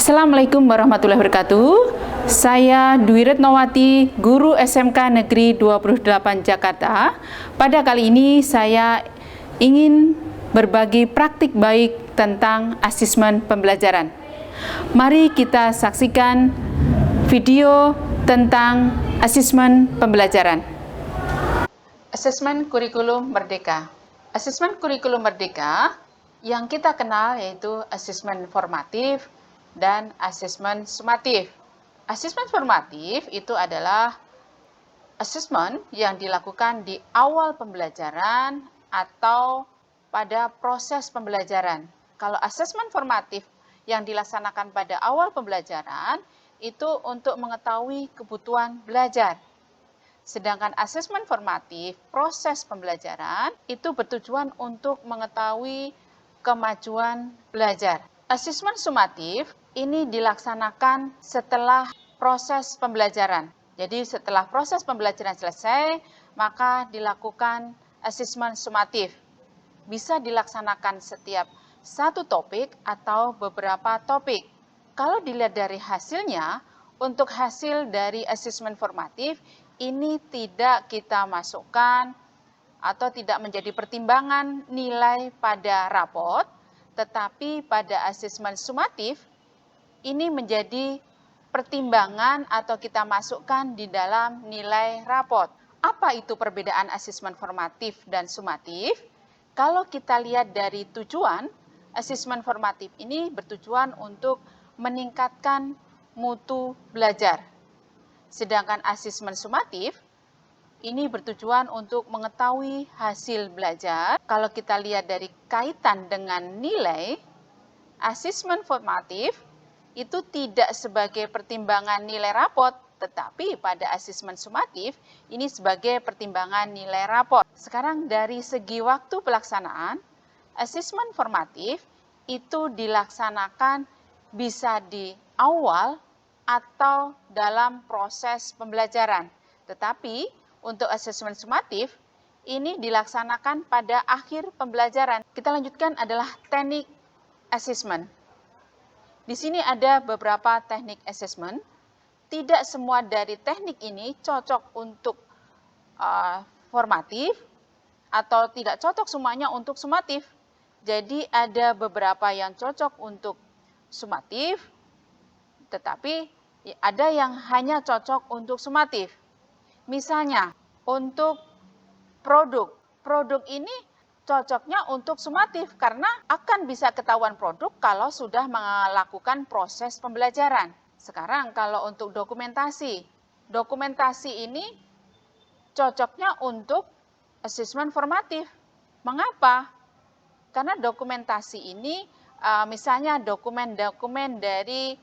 Assalamualaikum warahmatullahi wabarakatuh. Saya Dwi Retnowati, guru SMK Negeri 28 Jakarta. Pada kali ini saya ingin berbagi praktik baik tentang asesmen pembelajaran. Mari kita saksikan video tentang asesmen pembelajaran. Asesmen kurikulum merdeka. Asesmen kurikulum merdeka yang kita kenal yaitu asesmen formatif dan asesmen sumatif. Asesmen formatif itu adalah asesmen yang dilakukan di awal pembelajaran atau pada proses pembelajaran. Kalau asesmen formatif yang dilaksanakan pada awal pembelajaran itu untuk mengetahui kebutuhan belajar. Sedangkan asesmen formatif proses pembelajaran itu bertujuan untuk mengetahui kemajuan belajar. Asesmen sumatif ini dilaksanakan setelah proses pembelajaran. Jadi setelah proses pembelajaran selesai, maka dilakukan asesmen sumatif. Bisa dilaksanakan setiap satu topik atau beberapa topik. Kalau dilihat dari hasilnya, untuk hasil dari asesmen formatif, ini tidak kita masukkan atau tidak menjadi pertimbangan nilai pada rapot, tetapi pada asesmen sumatif, ini menjadi pertimbangan atau kita masukkan di dalam nilai rapot. Apa itu perbedaan asesmen formatif dan sumatif? Kalau kita lihat dari tujuan, asesmen formatif ini bertujuan untuk meningkatkan mutu belajar. Sedangkan asesmen sumatif ini bertujuan untuk mengetahui hasil belajar. Kalau kita lihat dari kaitan dengan nilai, asesmen formatif itu tidak sebagai pertimbangan nilai rapot, tetapi pada asesmen sumatif ini sebagai pertimbangan nilai rapot. Sekarang dari segi waktu pelaksanaan, asesmen formatif itu dilaksanakan bisa di awal atau dalam proses pembelajaran. Tetapi untuk asesmen sumatif ini dilaksanakan pada akhir pembelajaran. Kita lanjutkan adalah teknik asesmen. Di sini ada beberapa teknik asesmen. Tidak semua dari teknik ini cocok untuk formatif atau tidak cocok semuanya untuk sumatif. Jadi ada beberapa yang cocok untuk sumatif, tetapi ada yang hanya cocok untuk sumatif. Misalnya, untuk produk ini cocoknya untuk sumatif karena akan bisa ketahuan produk kalau sudah melakukan proses pembelajaran. Sekarang kalau untuk dokumentasi ini cocoknya untuk asesmen formatif. Mengapa? Karena dokumentasi ini misalnya dokumen-dokumen dari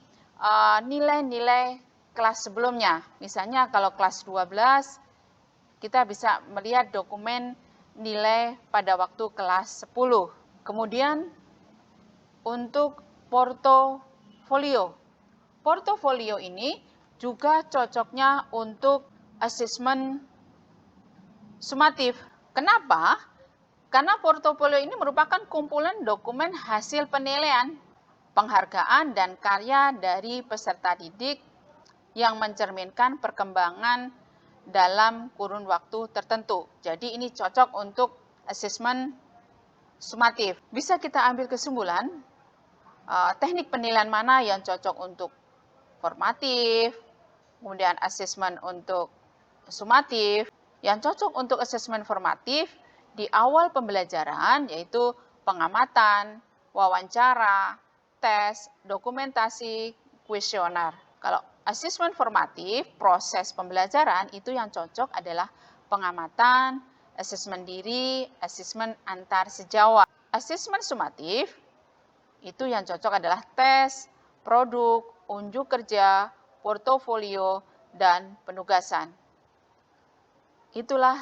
nilai-nilai kelas sebelumnya. Misalnya kalau kelas 12, kita bisa melihat dokumen nilai pada waktu kelas 10. Kemudian untuk portofolio. Portofolio ini juga cocoknya untuk asesmen sumatif. Kenapa? Karena portofolio ini merupakan kumpulan dokumen hasil penilaian, penghargaan, dan karya dari peserta didik yang mencerminkan perkembangan dalam kurun waktu tertentu. Jadi ini cocok untuk asesmen sumatif. Bisa kita ambil kesimpulan, teknik penilaian mana yang cocok untuk formatif, kemudian asesmen untuk sumatif. Yang cocok untuk asesmen formatif di awal pembelajaran yaitu pengamatan, wawancara, tes, dokumentasi, kuesioner. Kalau asesmen formatif, proses pembelajaran itu yang cocok adalah pengamatan, asesmen diri, asesmen antar sejawat. Asesmen sumatif itu yang cocok adalah tes, produk, unjuk kerja, portofolio, dan penugasan. Itulah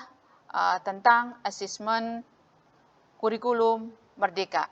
tentang asesmen kurikulum merdeka.